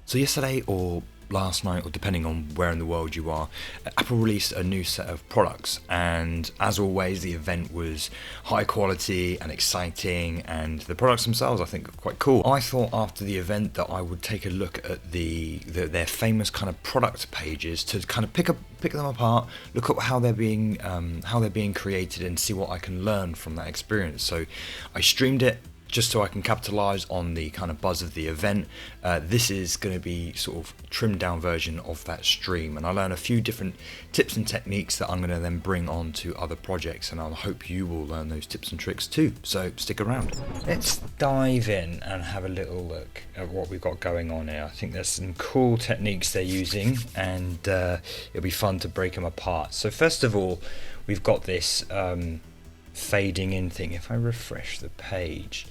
So yesterday or last night, or depending on where in the world you are, Apple released a new set of products, and as always the event was high quality and exciting, and the products themselves I think are quite cool. I thought after the event that I would take a look at their famous kind of product pages to kind of pick them apart, look at how they're being created, and see what I can learn from that experience. So I streamed it just so I can capitalize on the kind of buzz of the event. This is going to be sort of trimmed down version of that stream, and I learn a few different tips and techniques that I'm going to then bring on to other projects, and I hope you will learn those tips and tricks too, so stick around. Let's dive in and have a little look at what we've got going on here. I think there's some cool techniques they're using, and it'll be fun to break them apart. So first of all, we've got this fading in thing. If I refresh the page,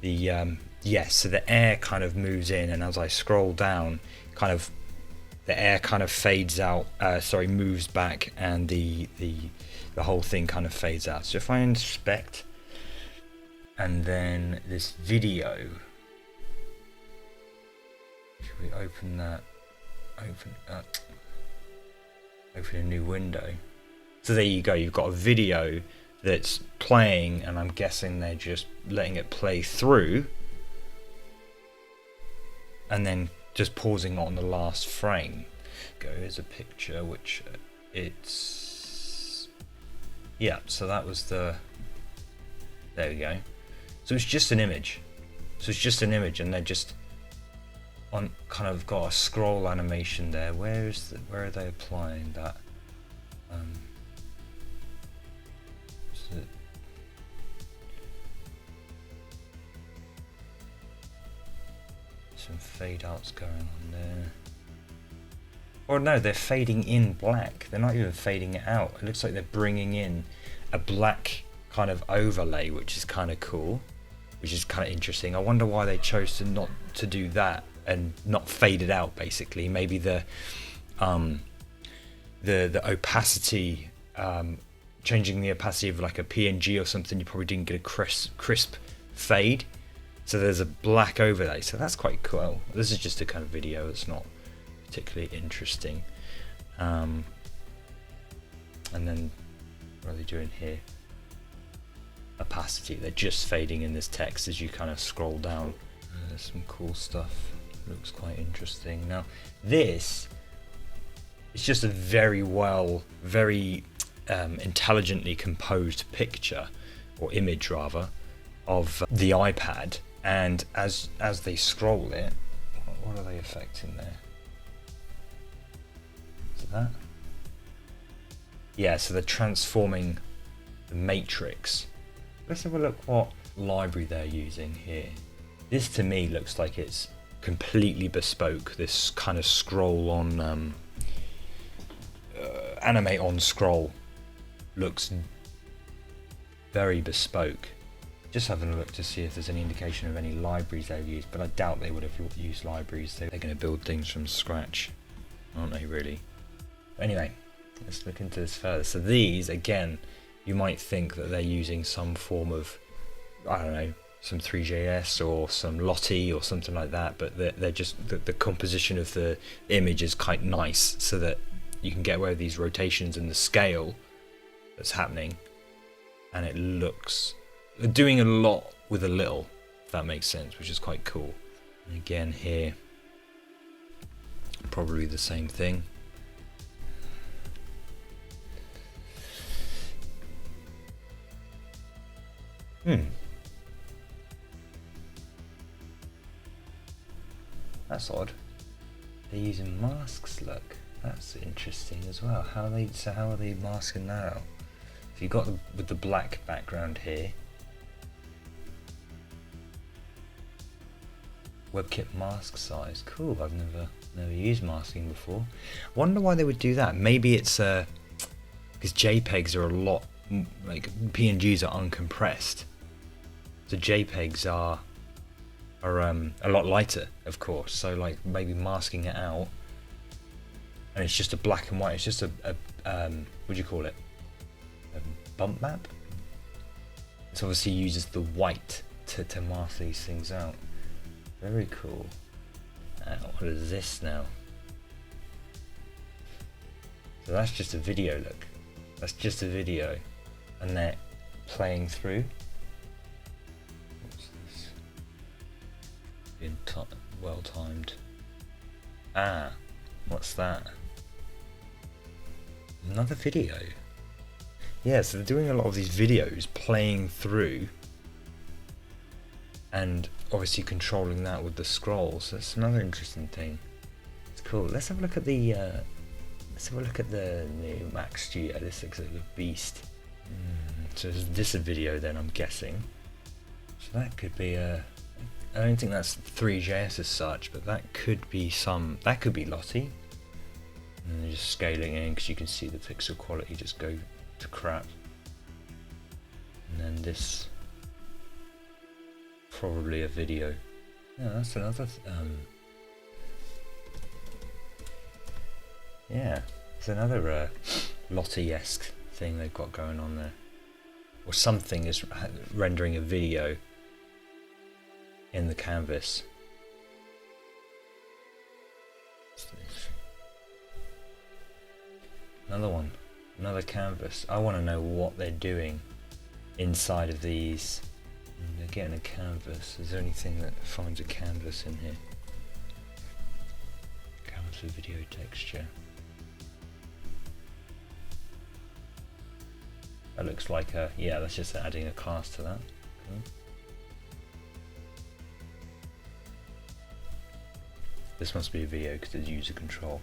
so the air kind of moves in, and as I scroll down, kind of the air kind of fades out, moves back, and the whole thing kind of fades out. So if I inspect, and then this video, should we open that, open a new window. So there you go, you've got a video that's playing, and I'm guessing they're just letting it play through and then just pausing on the last frame. Here's a picture which so that was there we go. So it's just an image, and they're just on kind of got a scroll animation there. Where are they applying that? Some fade outs going on there. Or no, they're fading in black. They're not even fading it out. It looks like they're bringing in a black kind of overlay, which is kind of cool, which is kind of interesting. I wonder why they chose to not to do that and not fade it out. Basically, maybe the opacity, changing the opacity of like a PNG or something, you probably didn't get a crisp fade. So there's a black overlay, so that's quite cool. This is just a kind of video, it's not particularly interesting. And then what are they doing here? Opacity, they're just fading in this text as you kind of scroll down. There's some cool stuff, looks quite interesting. Now this is just a very intelligently composed picture, or image rather, of the iPad. And as they scroll it, what are they affecting there? Is it that? Yeah, so they're transforming the matrix. Let's have a look what library they're using here. This to me looks like it's completely bespoke. This kind of scroll on, animate on scroll looks very bespoke. Just having a look to see if there's any indication of any libraries they've used, but I doubt they would have used libraries. They're going to build things from scratch, aren't they really? Anyway, let's look into this further. So these, again, you might think that they're using some form of, I don't know, some Three.js or some Lottie or something like that, but they're just, the composition of the image is quite nice, so that you can get away with these rotations and the scale that's happening, and it looks... They're doing a lot with a little, if that makes sense, which is quite cool. And again here, probably the same thing. That's odd. They're using masks, look. That's interesting as well. How are they masking that out? So you've got with the black background here. WebKit mask size, cool. I've never used masking before. Wonder why they would do that. Maybe it's because JPEGs are a lot, like PNGs are uncompressed, so JPEGs are a lot lighter, of course. So like maybe masking it out, and it's just a black and white. It's just a what do you call it? A bump map. It obviously uses the white to mask these things out. Very cool. What is this now? So that's just a video, look. That's just a video. And they're playing through. What's this? Being well timed. Ah, what's that? Another video. Yeah, so they're doing a lot of these videos playing through and obviously controlling that with the scrolls. That's another interesting thing. It's cool. Let's have a look at the new Mac Studio. This looks like a beast. So is this a video then, I'm guessing? So that could be a... I don't think that's Three.js as such, but that could be Lottie. And they're just scaling in because you can see the pixel quality just go to crap. And then this, probably a video. Yeah, that's another. Yeah, it's another Lottie-esque thing they've got going on there, or something is rendering a video in the canvas. Another one, another canvas. I want to know what they're doing inside of these. They're getting a canvas. Is there anything that finds a canvas in here? Canvas with video texture. That looks like a, yeah, that's just adding a class to that. Cool. This must be a video because it's user control.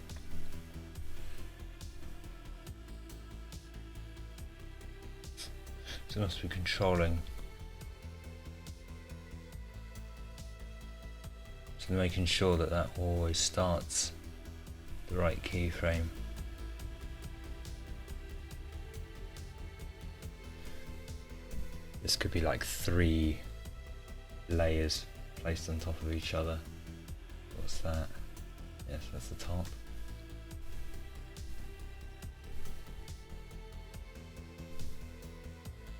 So it must be controlling. So they're making sure that that always starts the right keyframe. This could be like 3 layers placed on top of each other. What's that? Yes, that's the top.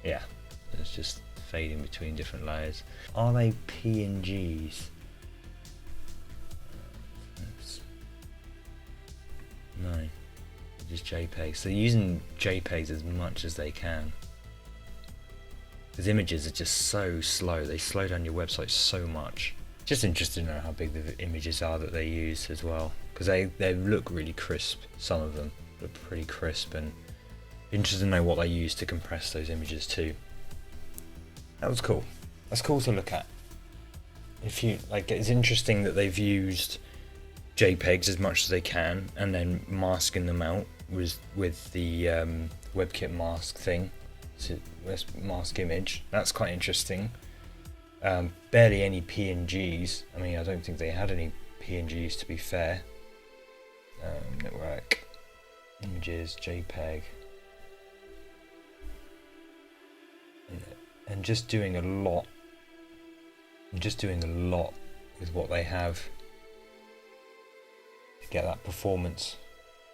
Yeah, it's just fading between different layers. Are they PNGs? No, just JPEGs. So they're using JPEGs as much as they can. Because images are just so slow. They slow down your website so much. Just interested to know how big the images are that they use as well. Because they look really crisp. Some of them look pretty crisp, and interested to know what they use to compress those images too. That was cool. That's cool to look at. If you like, it's interesting that they've used JPEGs as much as they can, and then masking them out with the WebKit mask thing. So let's mask image. That's quite interesting. Barely any PNGs. I mean, I don't think they had any PNGs, to be fair. Network images, JPEG. And just doing a lot. With what they have to get that performance.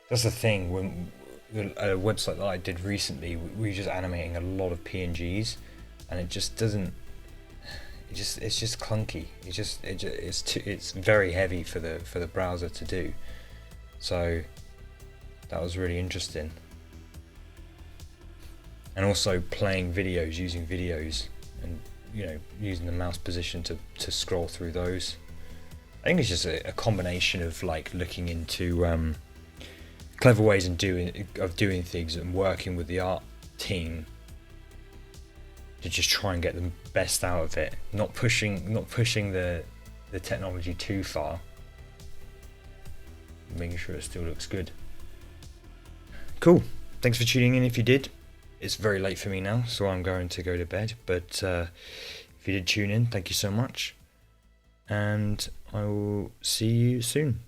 That's the thing. When a website that I did recently, we were just animating a lot of PNGs, and it just doesn't. It's just clunky. It's very heavy for the browser to do. So that was really interesting. And also playing videos, using videos, and using the mouse position to scroll through those. I think it's just a combination of like looking into clever ways of doing things and working with the art team to just try and get the best out of it, not pushing the technology too far, making sure it still looks good. Cool. Thanks for tuning in if you did. It's very late for me now, so I'm going to go to bed, but if you did tune in, thank you so much, and I will see you soon.